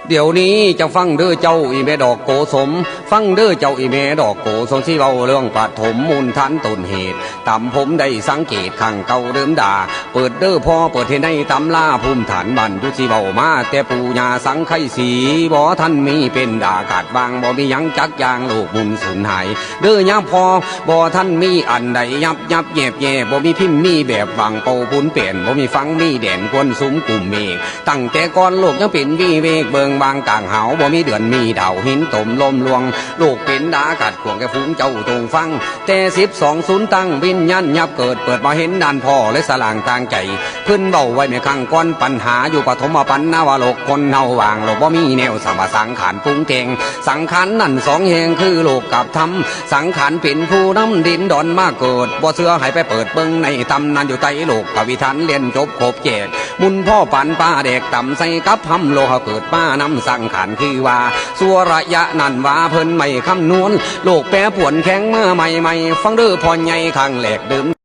เดี๋ยวนี้จะฟังเด้อเจ้าอีเมดอกโกสมฟังเด้อเจ้าอีเมดอกโกสมที่เว้าเรื่องปฐมมูลฐานต้นเหตุตามผมได้สังเกตขังเก่าเดิมด่าเปิดเด้อพอเปิดให้ในตำลาภูมิฐานบันทุสิเว้ามาแต่ปู่ย่าสังไขสีบ่ท่านมีเป็นด่ากาดบางบ่มียังจักยางโลกมุนสูญหายเด้อยามพอบ่ท่านมีอันใดยับแยบแย่บ่มีพิมพ์มีแบบบางเป่าปุนเปลี่ยนบ่มีฟังมีแดนกวนสุมกลุ่มเมฆตั้งแต่ก่อนโลกยังเป็นวิเวกเบิงบางกลางหาวบ่มีเดือนมีดาวหินตมลมลวงโลกเป็นดากัดขวงแกฟุ้งเจ้าตรงฟังแต่12ตั้งวิญญาณยับเกิดเปิดมาเห็นด้านพ่อและสลางทางใจขึ้นเบาไว้ไม่ข้างก้อนปัญหาอยู่ปฐมปัญนาวโลกคนเฮาวางโลกบ่มีแนวสมสังขารปุงเทงสังขารนั่นสองแห่งคือโลกกับธรรมสังขารเป็นผู้น้ำดินดอนมาเกิดบ่เสือให้ไปเปิดเบิ่งในตำนานอยู่ใต้โลกกวิธันเรียนจบครบแจกมุนพ่อปันป้าเด็กต่ำใส่กับหำโลหะเกิดป้านำสังขารคือว่าสัวระยะนั่นว่าเพิ่นไม่คำนวณโลกแปรผวนแข็งเมื่อใหม่ฟังเด้อพอใหญ่ข้างแหลกเดิม